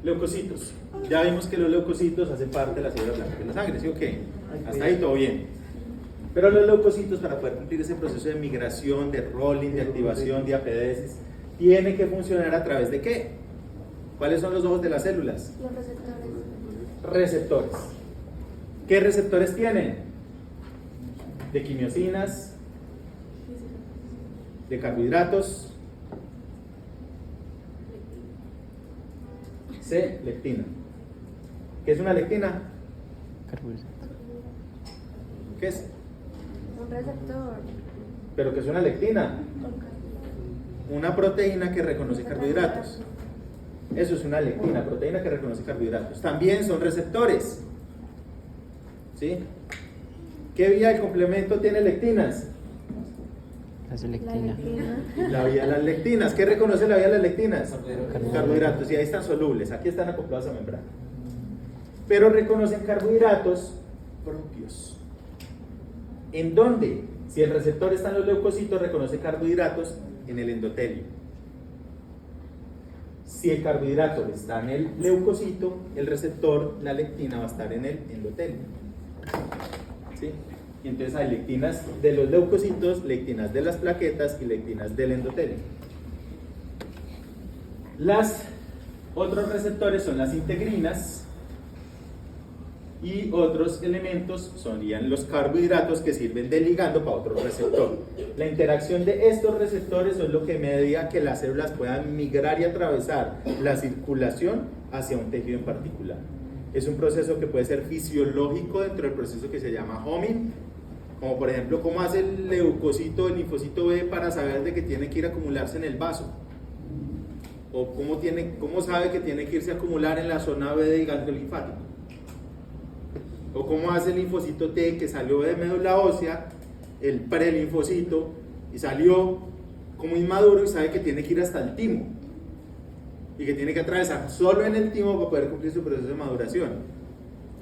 Leucocitos. Ya vimos que los leucocitos hacen parte de la célula blanca de la sangre, ¿sí o qué? Hasta ahí todo bien. Pero los leucocitos, para poder cumplir ese proceso de migración, de rolling, de activación, de apedesis, tiene que funcionar a través de ¿qué? ¿Cuáles son los ojos de las células? Los receptores. Receptores. ¿Qué receptores tienen? De quimiosinas, de carbohidratos, C, lectina. ¿Qué es una lectina? Carbohidrato. ¿Qué es? Un receptor. ¿Pero qué es una lectina? Una proteína que reconoce carbohidratos. Eso es una lectina, proteína que reconoce carbohidratos. También son receptores. ¿Sí? ¿Qué vía del complemento tiene lectinas? La La selectina. lectina. La vía de las lectinas. ¿Qué reconoce la vía de las lectinas? Carbohidratos. Y ahí están solubles. Aquí están acoplados a membrana. Pero reconocen carbohidratos propios. ¿En dónde? Si el receptor está en los leucocitos, reconoce carbohidratos en el endotelio. Si el carbohidrato está en el leucocito, el receptor, la lectina, va a estar en el endotelio. ¿Sí? Y entonces hay lectinas de los leucocitos, lectinas de las plaquetas y lectinas del endotelio. Los otros receptores son las integrinas y otros elementos serían los carbohidratos que sirven de ligando para otro receptor. La interacción de estos receptores es lo que media que las células puedan migrar y atravesar la circulación hacia un tejido en particular. Es un proceso que puede ser fisiológico dentro del proceso que se llama homing, como por ejemplo cómo hace el leucocito, el linfocito B para saber de que tiene que ir a acumularse en el vaso, o cómo sabe que tiene que irse a acumular en la zona B del ganglio linfático, o cómo hace el linfocito T que salió de médula ósea, el prelinfocito, y salió como inmaduro y sabe que tiene que ir hasta el timo y que tiene que atravesar solo en el timo para poder cumplir su proceso de maduración.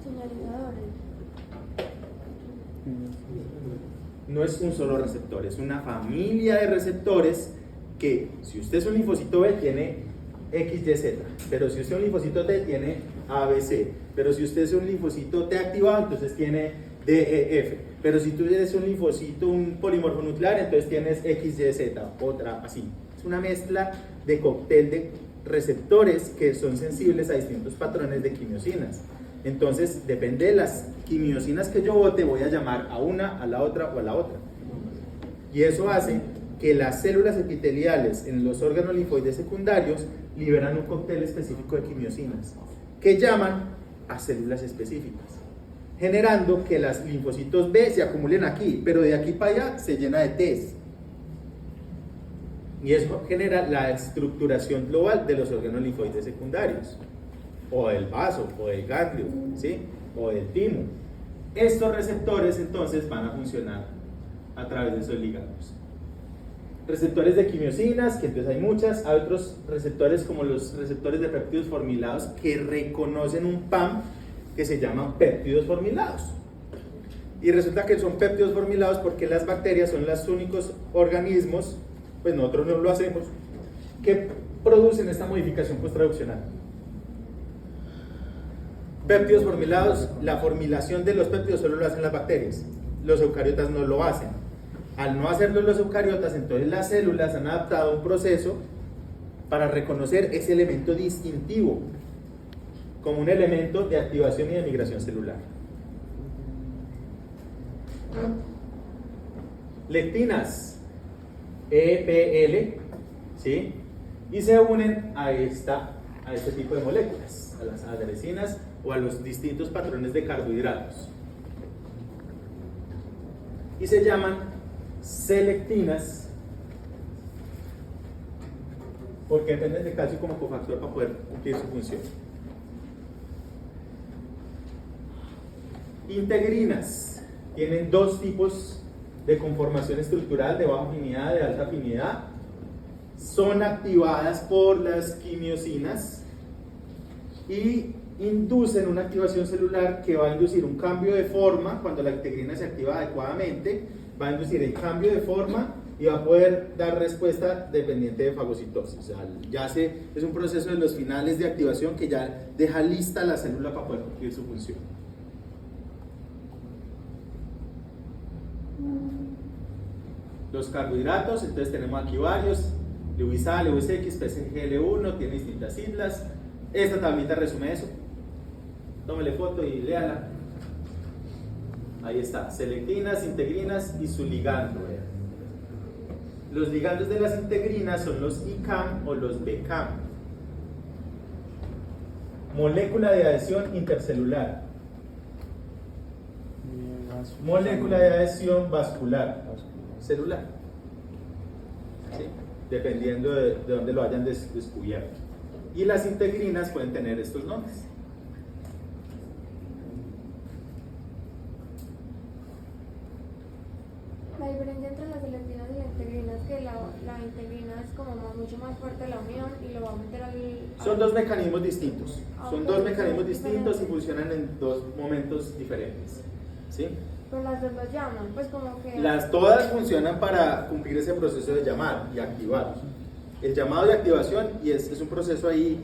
Señalizadores. No es un solo receptor, es una familia de receptores que, si usted es un linfocito B, tiene XYZ, pero si usted es un linfocito T, tiene ABC, pero si usted es un linfocito T activado, entonces tiene DEF, pero si tú eres un linfocito, un polimorfo nuclear, entonces tienes XYZ, otra así. Es una mezcla de cóctel de receptores que son sensibles a distintos patrones de quimiosinas. Entonces, depende de las quimiosinas que yo bote, voy a llamar a una, a la otra o a la otra. Y eso hace que las células epiteliales en los órganos linfoides secundarios liberan un cóctel específico de quimiosinas que llaman a células específicas, generando que los linfocitos B se acumulen aquí, pero de aquí para allá se llena de Ts. Y eso genera la estructuración global de los órganos linfoides secundarios, o del vaso, o del ganglio, ¿sí? O del timo. Estos receptores entonces van a funcionar a través de esos ligandos. Receptores de quimiosinas, que entonces hay muchas, hay otros receptores como los receptores de péptidos formilados que reconocen un PAM que se llaman péptidos formilados. Y resulta que son péptidos formilados porque las bacterias son los únicos organismos, pues nosotros no lo hacemos, que producen esta modificación posttraduccional. Péptidos formilados, la formilación de los péptidos solo lo hacen las bacterias, los eucariotas no lo hacen. Al no hacerlo los eucariotas, entonces las células han adaptado un proceso para reconocer ese elemento distintivo como un elemento de activación y de migración celular. Lectinas, EPL, ¿sí? Y se unen a este tipo de moléculas, a las aderesinas o a los distintos patrones de carbohidratos. Y se llaman selectinas porque dependen de calcio como cofactor para poder cumplir su función. Integrinas tienen dos tipos de conformación estructural, de baja afinidad, de alta afinidad. Son activadas por las quimiosinas y inducen una activación celular que va a inducir un cambio de forma. Cuando la integrina se activa adecuadamente, va a inducir el cambio de forma y va a poder dar respuesta dependiente de fagocitosis. O sea, es un proceso de los finales de activación que ya deja lista la célula para poder cumplir su función. Los carbohidratos, entonces tenemos aquí varios: Lewis A, Lewis X, PSGL1, tiene distintas siglas. Esta tablita resume eso. Tómele foto y léala. Ahí está: selectinas, integrinas y su ligando. Los ligandos de las integrinas son los ICAM o los BCAM. Molécula de adhesión intercelular. Molécula de adhesión vascular. Celular. ¿Sí? Dependiendo de dónde lo hayan descubierto. Y las integrinas pueden tener estos nombres. La diferencia entre las selectivinas y la integrina es que la integrina es como mucho más fuerte la unión y lo va a meter al... Son dos mecanismos distintos. Son dos mecanismos distintos y diferentes. funcionan en dos momentos diferentes. ¿Sí? Pero las dos los llaman, pues como que... Todas funcionan para cumplir ese proceso de llamar y activar. El llamado y activación, y es un proceso ahí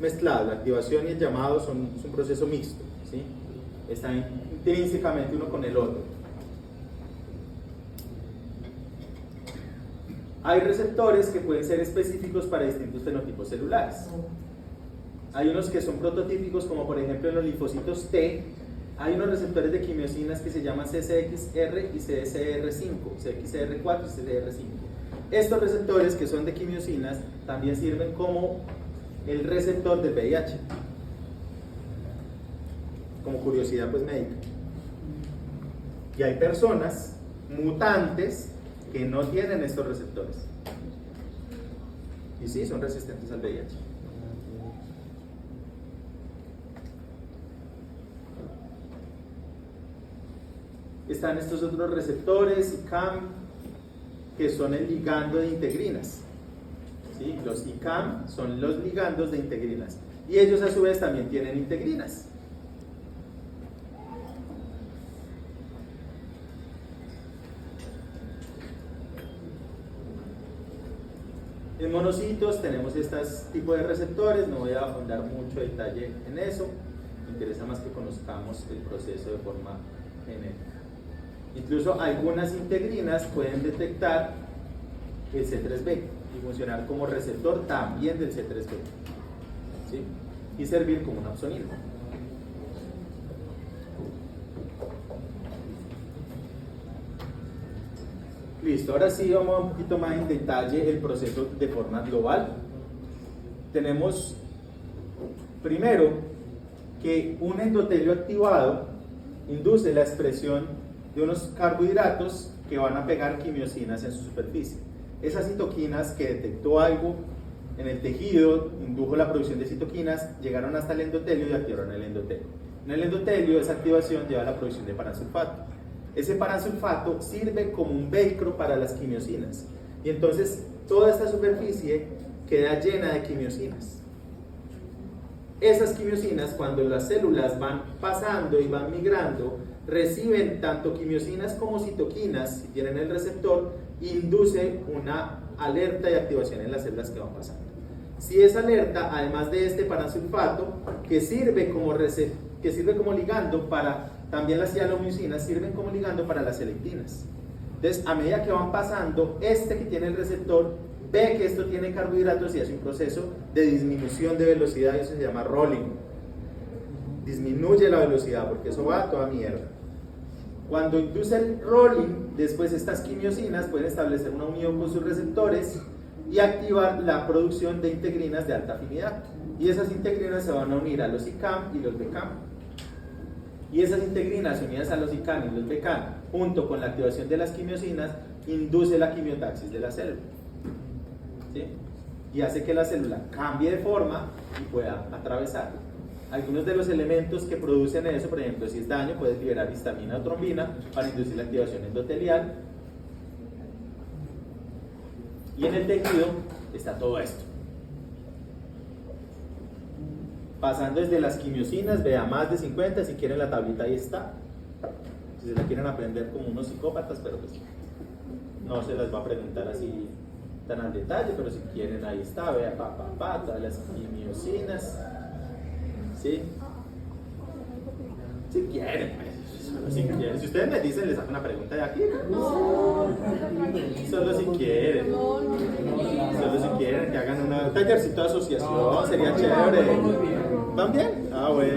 mezclado. La activación y el llamado es un proceso mixto. ¿Sí? Están intrínsecamente uno con el otro. Hay receptores que pueden ser específicos para distintos fenotipos celulares. Hay unos que son prototípicos, como por ejemplo en los linfocitos T. Hay unos receptores de quimiosinas que se llaman CXR y CXR5, CXR4 y CXR5. Estos receptores, que son de quimiosinas, también sirven como el receptor del VIH. Como curiosidad pues médica. Y hay personas mutantes que no tienen estos receptores. Y sí, son resistentes al VIH. Están estos otros receptores, ICAM, que son el ligando de integrinas. ¿Sí? Los ICAM son los ligandos de integrinas. Y ellos a su vez también tienen integrinas. En monocitos tenemos estos tipos de receptores, no voy a ahondar mucho detalle en eso, me interesa más que conozcamos el proceso de forma genética. Incluso algunas integrinas pueden detectar el C3b y funcionar como receptor también del C3b, ¿sí? Y servir como un opsonilo. Listo, ahora sí vamos un poquito más en detalle el proceso de forma global. Tenemos primero que un endotelio activado induce la expresión de unos carbohidratos que van a pegar quimiosinas en su superficie. Esas citoquinas que detectó algo en el tejido, indujo la producción de citoquinas, llegaron hasta el endotelio y activaron el endotelio. En el endotelio esa activación lleva a la producción de parasulfato. Ese parasulfato sirve como un velcro para las quimiosinas y entonces toda esta superficie queda llena de quimiosinas. Esas quimiosinas, cuando las células van pasando y van migrando, reciben tanto quimiosinas como citoquinas, si tienen el receptor, induce una alerta y activación en las células que van pasando. Si esa alerta, además de este parasulfato, que sirve como ligando para, también las cianomucinas sirven como ligando para las selectinas. Entonces, a medida que van pasando, este que tiene el receptor ve que esto tiene carbohidratos y hace un proceso de disminución de velocidad y eso se llama rolling. Disminuye la velocidad porque eso va a toda mierda. Cuando induce el rolling, después estas quimiosinas pueden establecer una unión con sus receptores y activar la producción de integrinas de alta afinidad. Y esas integrinas se van a unir a los ICAM y los BCAM. Y esas integrinas unidas a los ICAM y los BCAM, junto con la activación de las quimiosinas, induce la quimiotaxis de la célula. ¿Sí? Y hace que la célula cambie de forma y pueda atravesar. Algunos de los elementos que producen eso, por ejemplo, si es daño, puedes liberar histamina o trombina para inducir la activación endotelial. Y en el tejido está todo esto. Pasando desde las quimiosinas, vea más de 50, si quieren la tablita ahí está. Si se la quieren aprender como unos psicópatas, pero pues no se las va a preguntar así tan al detalle, pero si quieren ahí está, vea, todas las quimiosinas, ¿sí? Si quieren, pues, solo si quieren. Si ustedes me dicen, les hago una pregunta de aquí. Solo si quieren. Solo si quieren que hagan un tallercito de asociación, sería chévere. ¿Van bien? Ah, bueno.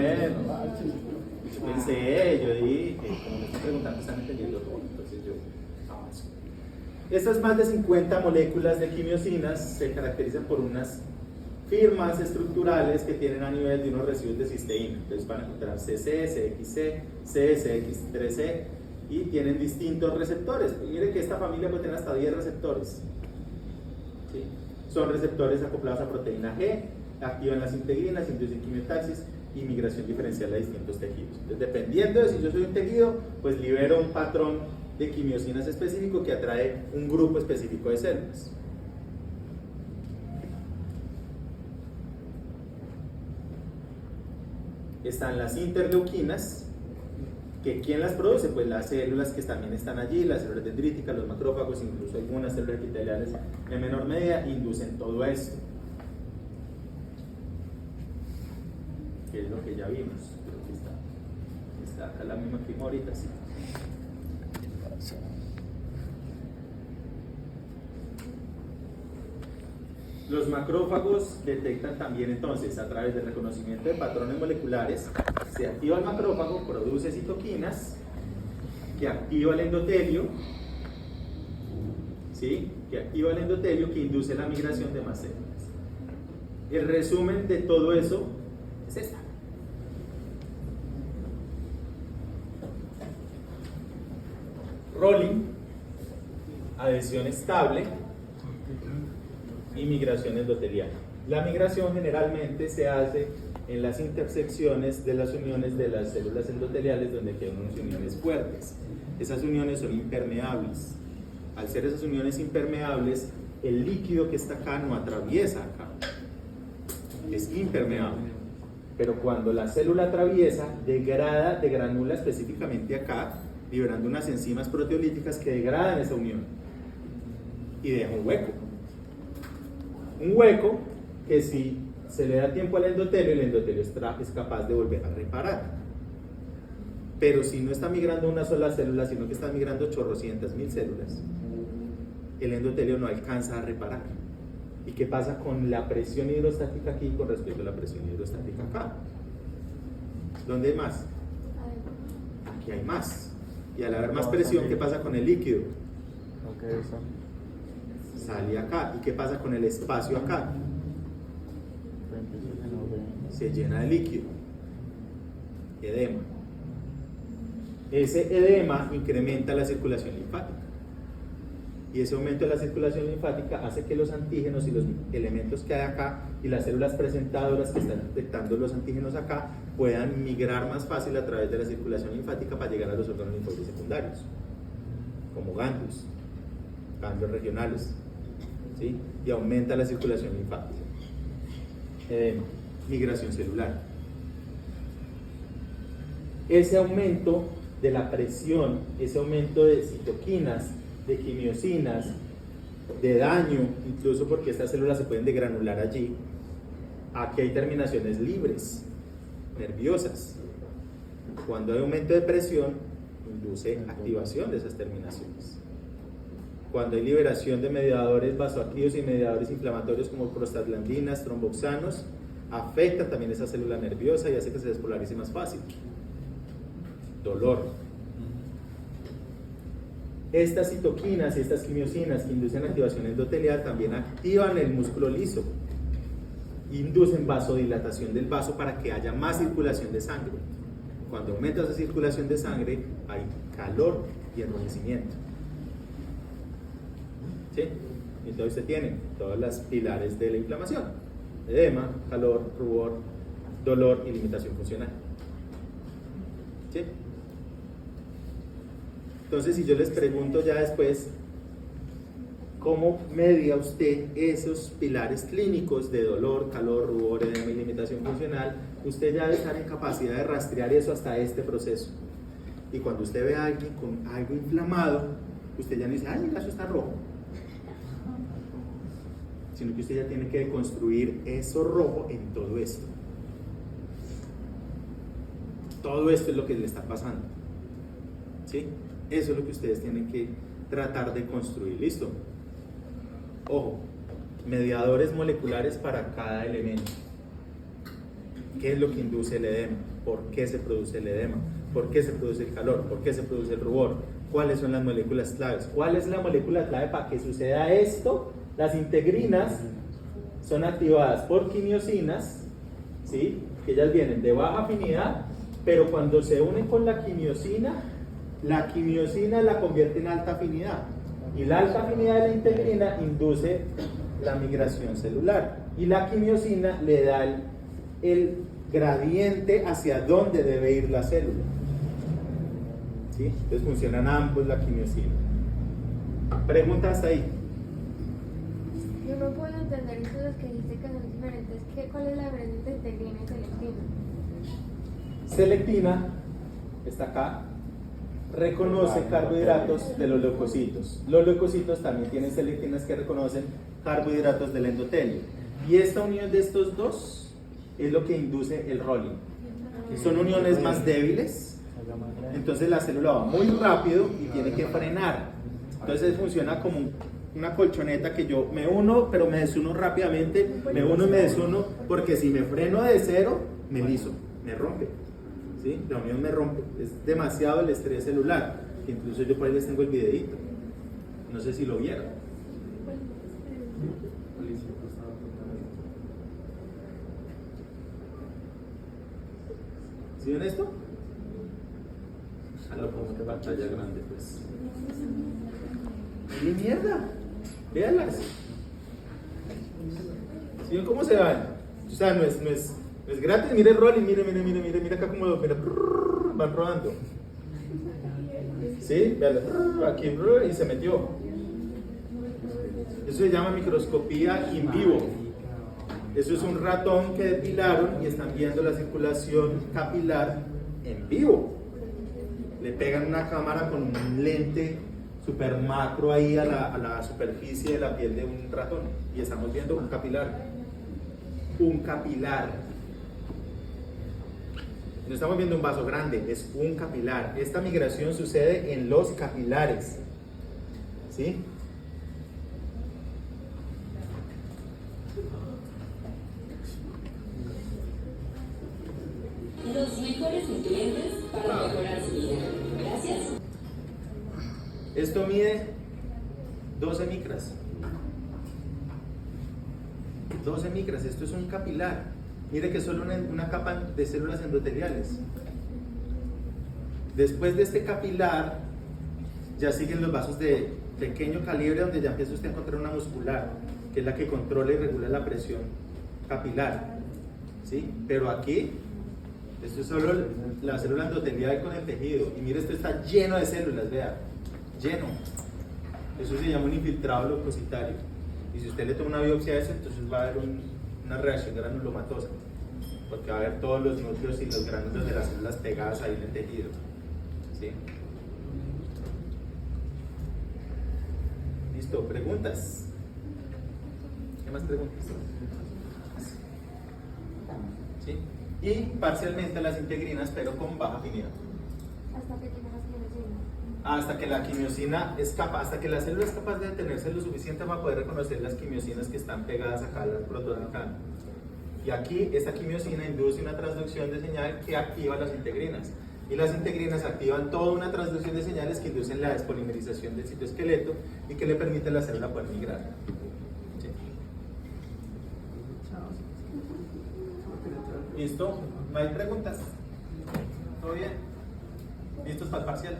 Yo pensé, yo dije, como me están preguntando, están entendiendo todo, entonces yo avanzo. Estas más de 50 moléculas de quimiosinas se caracterizan por unas firmas estructurales que tienen a nivel de unos residuos de cisteína. Entonces van a encontrar CC, CXC, CXC3C y tienen distintos receptores. Y miren que esta familia puede tener hasta 10 receptores. ¿Sí? Son receptores acoplados a proteína G, activan las integrinas, inducen quimiotaxis y migración diferencial a distintos tejidos. Entonces, dependiendo de si yo soy un tejido, pues libero un patrón de quimiosinas específico que atrae un grupo específico de células. Están las interleuquinas, que ¿quién las produce? Pues las células que también están allí, las células dendríticas, los macrófagos, incluso algunas células epiteliales en menor medida inducen todo esto. Que es lo que ya vimos, creo que está acá la misma que vimos ahorita, sí. Los macrófagos detectan también entonces a través del reconocimiento de patrones moleculares, se activa el macrófago, produce citoquinas que activa el endotelio, ¿sí? Que activa el endotelio que induce la migración de más células. El resumen de todo eso es esta. Rolling, adhesión estable y migración endotelial. La migración generalmente se hace en las intersecciones de las uniones de las células endoteliales donde quedan unas uniones fuertes. Esas uniones son impermeables. Al ser esas uniones impermeables, el líquido que está acá no atraviesa acá. Es impermeable. Pero cuando la célula atraviesa, degranula específicamente acá, liberando unas enzimas proteolíticas que degradan esa unión y deja un hueco. Un hueco que si se le da tiempo al endotelio, el endotelio es capaz de volver a reparar. Pero si no está migrando una sola célula, sino que está migrando chorrocientas mil células, el endotelio no alcanza a reparar. ¿Y qué pasa con la presión hidrostática aquí con respecto a la presión hidrostática acá? ¿Dónde hay más? Aquí hay más. Y al haber más presión, ¿qué pasa con el líquido? Sale acá. ¿Y qué pasa con el espacio acá? Se llena de líquido. Edema. Ese edema incrementa la circulación linfática. Y ese aumento de la circulación linfática hace que los antígenos y los elementos que hay acá y las células presentadoras que están detectando los antígenos acá puedan migrar más fácil a través de la circulación linfática para llegar a los órganos linfáticos secundarios, como ganglios regionales, ¿sí? Y aumenta la circulación linfática. Migración celular. Ese aumento de la presión, ese aumento de citoquinas, de quimiosinas, de daño, incluso porque estas células se pueden degranular allí. Aquí hay terminaciones libres, nerviosas. Cuando hay aumento de presión, induce activación de esas terminaciones. Cuando hay liberación de mediadores vasoactivos y mediadores inflamatorios como prostaglandinas, tromboxanos, afecta también esa célula nerviosa y hace que se despolarice más fácil. Dolor. Estas citoquinas y estas quimiosinas que inducen activación endotelial también activan el músculo liso, inducen vasodilatación del vaso para que haya más circulación de sangre. Cuando aumenta esa circulación de sangre, hay calor y enrojecimiento. ¿Sí? Entonces se tienen todas las pilares de la inflamación: edema, calor, rubor, dolor y limitación funcional. ¿Sí? Entonces, si yo les pregunto ya después, ¿cómo media usted esos pilares clínicos de dolor, calor, rubor, edema y limitación funcional? Usted ya debe estar en capacidad de rastrear eso hasta este proceso. Y cuando usted ve a alguien con algo inflamado, usted ya no dice, ay, mira, eso está rojo. Sino que usted ya tiene que construir eso rojo en todo esto. Todo esto es lo que le está pasando. ¿Sí? Eso es lo que ustedes tienen que tratar de construir. ¿Listo? Ojo, mediadores moleculares para cada elemento. ¿Qué es lo que induce el edema? ¿Por qué se produce el edema? ¿Por qué se produce el calor? ¿Por qué se produce el rubor? ¿Cuáles son las moléculas claves? ¿Cuál es la molécula clave para que suceda esto? Las integrinas son activadas por quimiosinas, ¿sí? Que ellas vienen de baja afinidad, pero cuando se unen con la quimiosina la convierte en alta afinidad. Y la alta afinidad de la integrina induce la migración celular. Y la quimiosina le da el gradiente hacia dónde debe ir la célula. ¿Sí? Entonces funcionan ambos la quimiosina. ¿Preguntas hasta ahí? Yo no puedo entender entonces que dice que son diferentes. ¿Cuál es la diferencia entre integrina y selectina? Selectina, está acá, reconoce carbohidratos de los leucocitos. Los leucocitos también tienen selectinas que reconocen carbohidratos del endotelio. Y esta unión de estos dos es lo que induce el rolling. Son uniones más débiles, entonces la célula va muy rápido y tiene que frenar. Entonces funciona como una colchoneta que yo me uno, pero me desuno rápidamente, me uno y me desuno, porque si me freno de cero, me liso, me rompe. ¿Sí? La unión me rompe, es demasiado el estrés celular, que incluso yo por ahí les tengo el videito, no sé si lo vieron. ¿Sí ven esto? Lo pongo en pantalla grande, pues. ¡Qué mierda! Véanlas. ¿Sí ven cómo se van? O sea, no es gratis. Mire el rolling, mire acá como mira, van rodando. ¿Sí? Veanlas. Aquí y se metió. Eso se llama microscopía in vivo. Eso es un ratón que depilaron y están viendo la circulación capilar en vivo. Le pegan una cámara con un lente super macro ahí a la superficie de la piel de un ratón y estamos viendo un capilar. Un capilar. No estamos viendo un vaso grande, es un capilar. Esta migración sucede en los capilares. ¿Sí? Los mejores nutrientes para mejorar su vida. Gracias. Esto mide 12 micras. 12 micras, esto es un capilar. Mire que es solo una capa de células endoteliales. Después de este capilar, ya siguen los vasos de pequeño calibre, donde ya empieza usted a encontrar una muscular, que es la que controla y regula la presión capilar. ¿Sí? Pero aquí, esto es solo la célula endotelial con el tejido. Y mire, esto está lleno de células, vea, lleno. Eso se llama un infiltrado leucocitario. Y si usted le toma una biopsia de eso, entonces va a haber una reacción granulomatosa, porque va a haber todos los núcleos y los gránulos de las células pegadas ahí en el tejido. ¿Sí? ¿Listo? ¿Preguntas? ¿Qué más preguntas? ¿Sí? Y parcialmente las integrinas, pero con baja afinidad. Hasta que tenga las quimiosinas. Hasta que la quimiosina es capaz, hasta que la célula es capaz de detenerse lo suficiente para poder reconocer las quimiosinas que están pegadas acá al protoglican. Y aquí esta quimiosina induce una transducción de señal que activa las integrinas. Y las integrinas activan toda una transducción de señales que inducen la despolimerización del citoesqueleto y que le permite a la célula poder migrar. ¿Sí? ¿Listo? ¿No hay preguntas? ¿Todo bien? ¿Listos para el parcial?